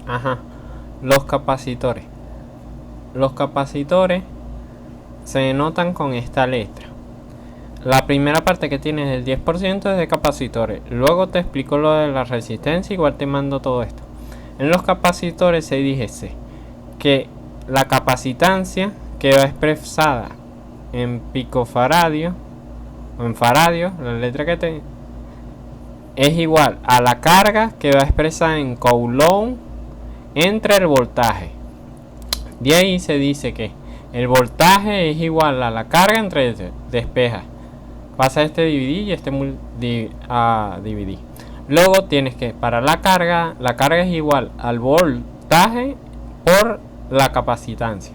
Ajá. Los capacitores. Los capacitores se denotan con esta letra. La primera parte que tienes del 10% es de capacitores. Luego te explico lo de la resistencia, igual te mando todo esto. En los capacitores se dice que la capacitancia queda expresada en picofaradio o en faradio, la letra que te es igual a la carga que va expresada en coulomb entre el voltaje. De ahí se dice que el voltaje es igual a la carga entre despejas. Pasa este dividir y este a dividir. Luego tienes que para la carga es igual al voltaje por la capacitancia.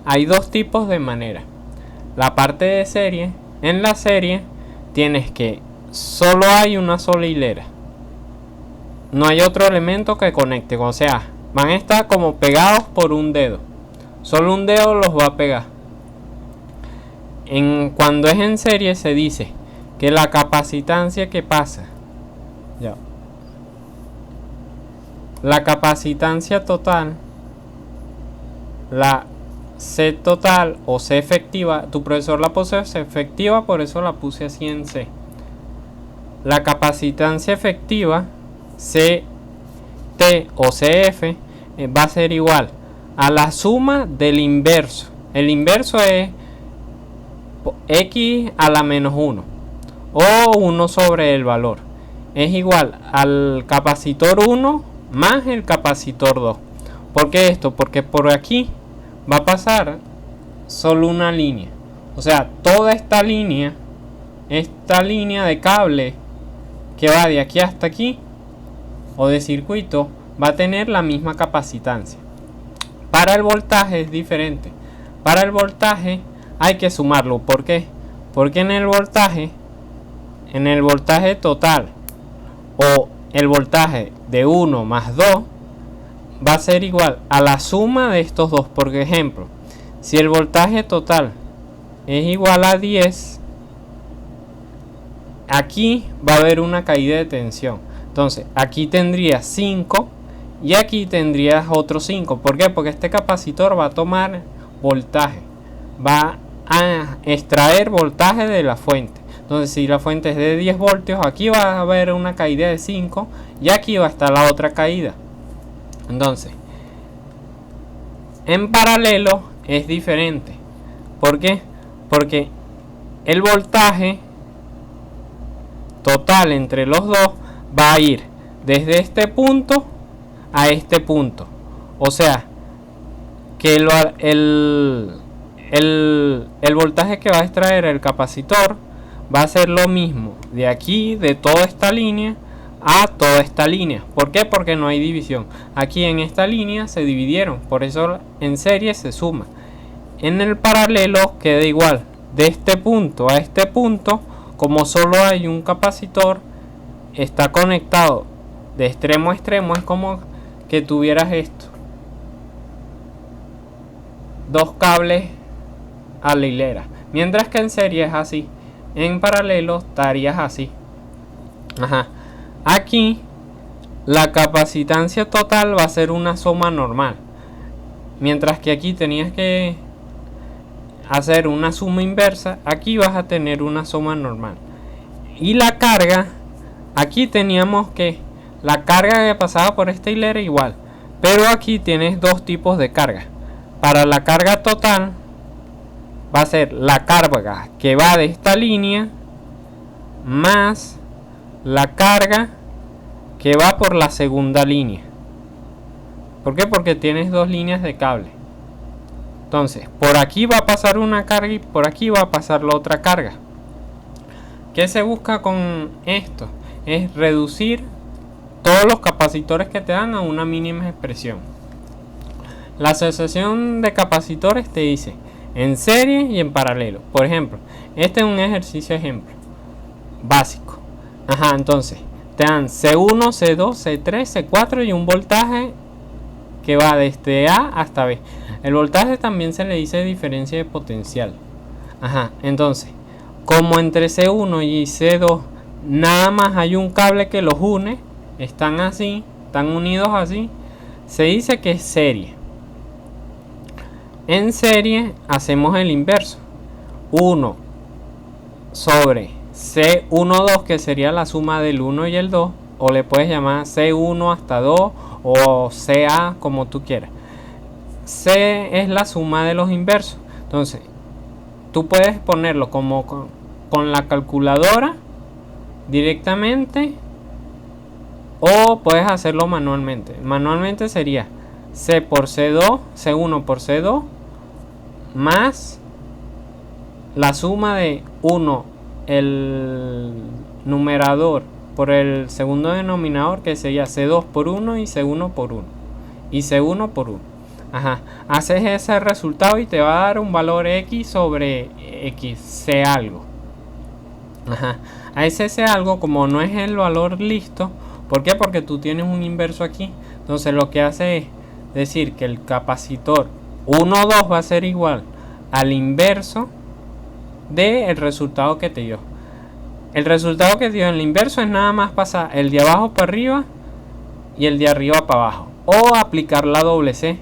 Hay dos tipos de manera. La parte de serie, en la serie tienes que solo hay una sola hilera. No hay otro elemento que conecte, o sea, van a estar como pegados por un dedo. Solo un dedo los va a pegar. Cuando es en serie se dice que la capacitancia que pasa, la capacitancia total, la C total o C efectiva, tu profesor la puso C efectiva, por eso la puse así en C. La capacitancia efectiva, CT o CF, va a ser igual a la suma del inverso. El inverso es X a la menos 1 o 1 sobre el valor. Es igual al capacitor 1 más el capacitor 2. ¿Por qué esto? Porque por aquí va a pasar solo una línea. O sea, toda esta línea de cable que va de aquí hasta aquí o de circuito va a tener la misma capacitancia. Para el voltaje es diferente. Para el voltaje hay que sumarlo. ¿Por qué? Porque en el voltaje total o el voltaje de 1 más 2 va a ser igual a la suma de estos dos. Por ejemplo, si el voltaje total es igual a 10, aquí va a haber una caída de tensión. Entonces aquí tendrías 5 y aquí tendrías otros 5. ¿Por qué? Porque este capacitor va a tomar voltaje, va a extraer voltaje de la fuente. Entonces si la fuente es de 10 voltios, aquí va a haber una caída de 5 y aquí va a estar la otra caída. Entonces en paralelo es diferente. ¿Por qué? Porque el voltaje total entre los dos va a ir desde este punto a este punto. O sea que el voltaje que va a extraer el capacitor va a ser lo mismo de aquí, de toda esta línea a toda esta línea. ¿Por qué? Porque no hay división. Aquí en esta línea se dividieron, por eso en serie se suma. En el paralelo queda igual de este punto a este punto. Como solo hay un capacitor, está conectado de extremo a extremo. Es como que tuvieras esto, dos cables a la hilera, mientras que en serie es así. En paralelo estarías así. Ajá. Aquí la capacitancia total va a ser una suma normal, mientras que aquí tenías que hacer una suma inversa. Aquí vas a tener una suma normal. Y la carga, aquí teníamos que la carga que pasaba por esta hilera igual, pero aquí tienes dos tipos de carga. Para la carga total va a ser la carga que va de esta línea más la carga que va por la segunda línea. ¿Por qué? Porque tienes dos líneas de cable. Entonces, por aquí va a pasar una carga y por aquí va a pasar la otra carga. ¿Qué se busca con esto? Es reducir todos los capacitores que te dan a una mínima expresión. La asociación de capacitores te dice en serie y en paralelo. Por ejemplo, este es un ejercicio ejemplo básico. Ajá, entonces te dan C1, C2, C3, C4 y un voltaje que va desde A hasta B. El voltaje también se le dice diferencia de potencial. Ajá, entonces, como entre C1 y C2 nada más hay un cable que los une, están así, están unidos así, se dice que es serie. En serie hacemos el inverso. 1 sobre C12, que sería la suma del 1 y el 2, o le puedes llamar C1 hasta 2 o CA, como tú quieras. C es la suma de los inversos. Entonces, tú puedes ponerlo como con la calculadora directamente, o puedes hacerlo manualmente. Manualmente sería C por C2, C1 por C2, más la suma de 1, el numerador, por el segundo denominador, que sería C2 por 1 y C1 por 1. Y C1 por 1. Ajá. Haces ese resultado y te va a dar un valor X sobre X, C algo. Ajá. A ese C algo, como no es el valor listo, ¿por qué? Porque tú tienes un inverso aquí. Entonces lo que hace es decir que el capacitor 1, 2 va a ser igual al inverso del resultado que te dio. El resultado que te dio en el inverso es nada más pasar el de abajo para arriba y el de arriba para abajo, o aplicar la doble C.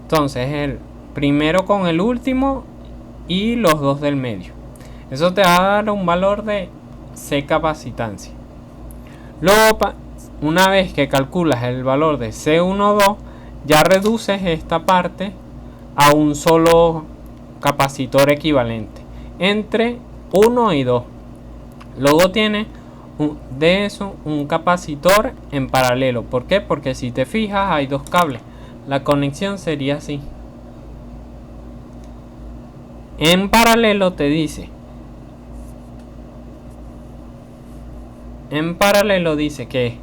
Entonces el primero con el último y los dos del medio. Eso te va a dar un valor de C capacitancia. Luego, una vez que calculas el valor de C12, ya reduces esta parte a un solo capacitor equivalente entre 1 y 2. Luego tienes de eso un capacitor en paralelo. ¿Por qué? Porque si te fijas hay dos cables. La conexión sería así. En paralelo te dice. En paralelo dice que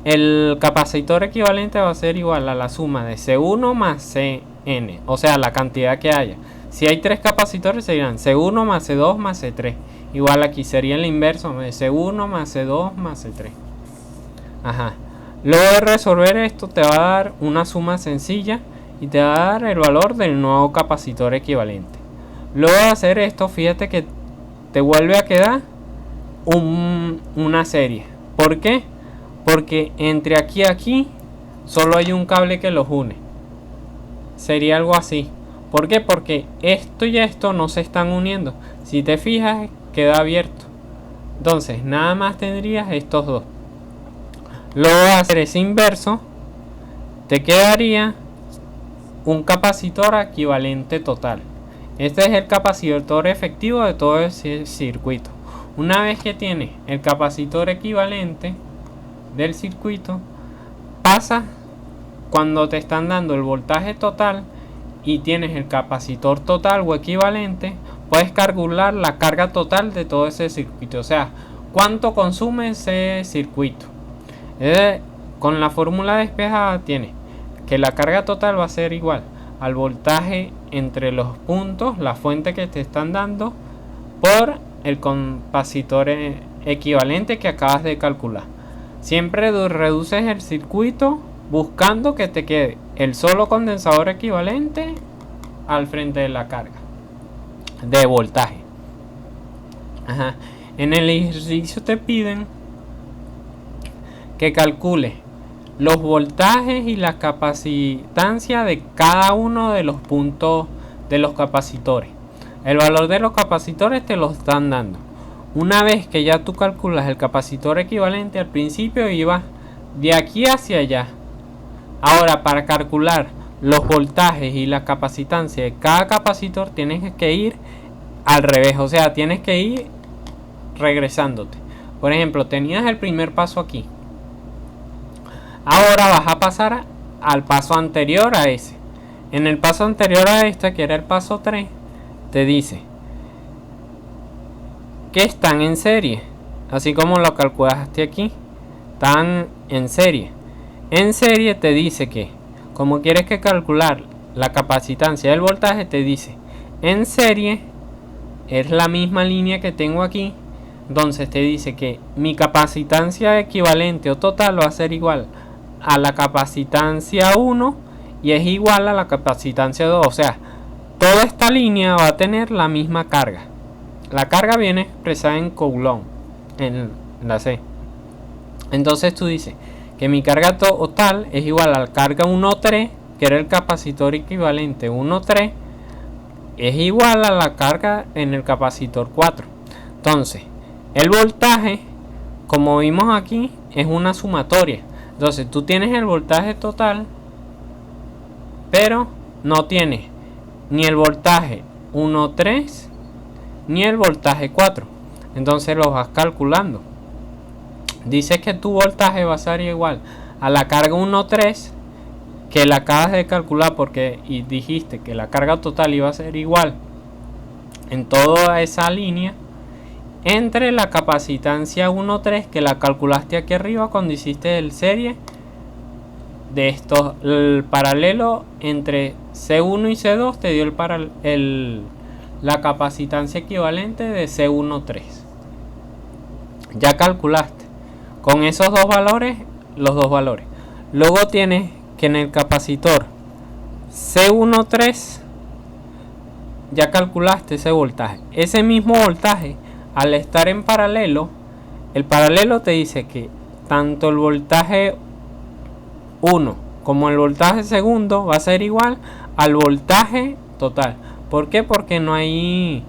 el capacitor equivalente va a ser igual a la suma de C1 más Cn. O sea, la cantidad que haya. Si hay 3 capacitores serían C1 más C2 más C3. Igual aquí sería el inverso de C1 más C2 más C3. Ajá. Luego de resolver esto te va a dar una suma sencilla y te va a dar el valor del nuevo capacitor equivalente. Luego de hacer esto, fíjate que te vuelve a quedar una serie. ¿Por qué? Porque entre aquí y aquí solo hay un cable que los une. Sería algo así. ¿Por qué? Porque esto y esto no se están uniendo. Si te fijas, queda abierto. Entonces, nada más tendrías estos dos. Luego de hacer ese inverso, te quedaría un capacitor equivalente total. Este es el capacitor efectivo de todo ese circuito. Una vez que tienes el capacitor equivalente del circuito, pasa cuando te están dando el voltaje total y tienes el capacitor total o equivalente, puedes calcular la carga total de todo ese circuito. O sea, cuánto consume ese circuito. Con la fórmula despejada tienes que la carga total va a ser igual al voltaje entre los puntos, la fuente que te están dando, por el capacitor equivalente que acabas de calcular. Siempre reduces el circuito buscando que te quede el solo condensador equivalente al frente de la carga de voltaje. Ajá. En el ejercicio te piden que calcule los voltajes y la capacitancia de cada uno de los puntos de los capacitores. El valor de los capacitores te lo están dando. Una vez que ya tú calculas el capacitor equivalente, al principio ibas de aquí hacia allá. Ahora, para calcular los voltajes y la capacitancia de cada capacitor, tienes que ir al revés. O sea, tienes que ir regresándote. Por ejemplo, tenías el primer paso aquí. Ahora vas a pasar al paso anterior a ese. En el paso anterior a este, que era el paso 3, te dice que están en serie. Así como lo calculaste aquí, están en serie. En serie te dice que, como quieres que calcular la capacitancia del voltaje, te dice en serie es la misma línea que tengo aquí. Entonces te dice que mi capacitancia equivalente o total va a ser igual a la capacitancia 1 y es igual a la capacitancia 2. O sea, toda esta línea va a tener la misma carga. La carga viene expresada en Coulomb, en la C. Entonces tú dices que mi carga total es igual a la carga 1,3, que era el capacitor equivalente 1,3, es igual a la carga en el capacitor 4. Entonces, el voltaje, como vimos aquí, es una sumatoria. Entonces, tú tienes el voltaje total, pero no tienes ni el voltaje 1,3 ni el voltaje 4. Entonces los vas calculando. Dice que tu voltaje va a ser igual a la carga 1,3, que la acabas de calcular porque y dijiste que la carga total iba a ser igual en toda esa línea, entre la capacitancia 1,3 que la calculaste aquí arriba cuando hiciste el serie de estos, el paralelo entre C1 y C2 te dio la capacitancia equivalente de C1,3. Ya calculaste con esos dos valores, los dos valores. Luego tienes que en el capacitor C1,3 ya calculaste ese voltaje. Ese mismo voltaje, al estar en paralelo, el paralelo te dice que tanto el voltaje 1 como el voltaje segundo va a ser igual al voltaje total. ¿Por qué? Porque no hay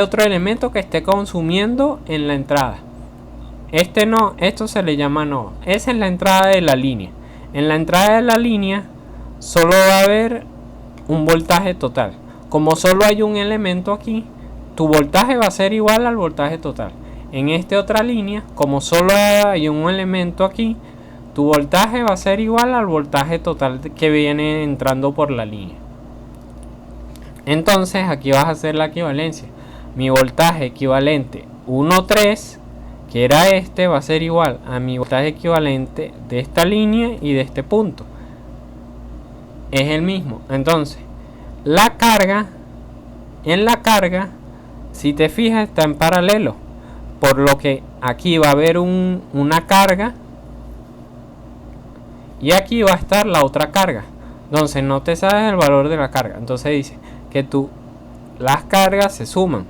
otro elemento que esté consumiendo en la entrada. Esto se le llama nodo. Esa es la entrada de la línea. En la entrada de la línea solo va a haber un voltaje total. Como solo hay un elemento aquí, tu voltaje va a ser igual al voltaje total. En esta otra línea, como solo hay un elemento aquí, tu voltaje va a ser igual al voltaje total que viene entrando por la línea. Entonces aquí vas a hacer la equivalencia. Mi voltaje equivalente 1,3, que era este, va a ser igual a mi voltaje equivalente de esta línea y de este punto. Es el mismo. Entonces, la carga, si te fijas, está en paralelo. Por lo que aquí va a haber una carga y aquí va a estar la otra carga. Entonces no te sabes el valor de la carga. Entonces dice que las cargas se suman.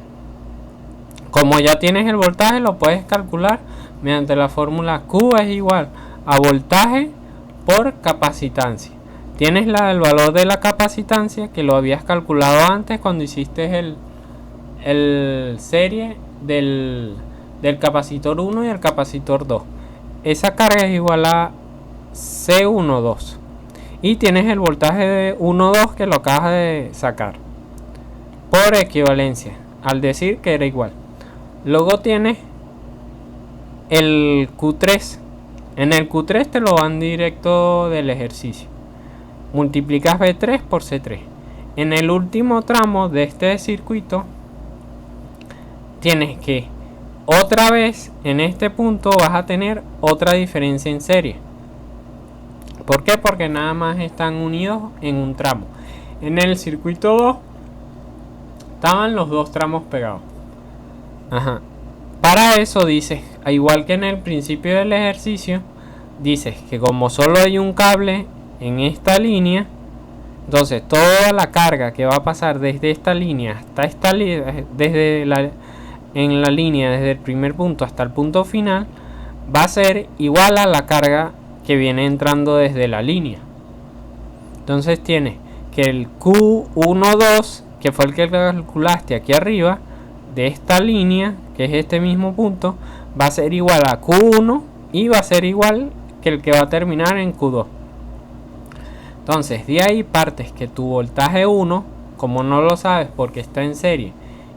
Como ya tienes el voltaje, lo puedes calcular mediante la fórmula Q es igual a voltaje por capacitancia. Tienes el valor de la capacitancia que lo habías calculado antes cuando hiciste el serie del capacitor 1 y el capacitor 2. Esa carga es igual a C12 y tienes el voltaje de 1,2 que lo acabas de sacar por equivalencia al decir que era igual. Luego tienes el Q3. En el Q3 te lo van directo del ejercicio. Multiplicas B3 por C3. En el último tramo de este circuito tienes que otra vez en este punto vas a tener otra diferencia en serie. ¿Por qué? Porque nada más están unidos en un tramo. En el circuito 2 estaban los dos tramos pegados. Para eso dices, igual que en el principio del ejercicio, dices que como solo hay un cable en esta línea, entonces toda la carga que va a pasar desde esta línea hasta esta línea, en la línea desde el primer punto hasta el punto final, va a ser igual a la carga que viene entrando desde la línea. Entonces tienes que el Q12, que fue el que calculaste aquí arriba de esta línea, que es este mismo punto, va a ser igual a Q1 y va a ser igual que el que va a terminar en Q2. Entonces de ahí partes que tu voltaje 1, como no lo sabes porque está en serie,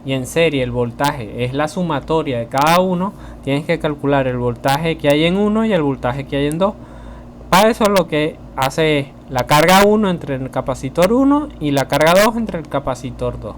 y en serie el voltaje es la sumatoria de cada uno, tienes que calcular el voltaje que hay en 1 y el voltaje que hay en 2. Para eso lo que hace es la carga 1 entre el capacitor 1 y la carga 2 entre el capacitor 2.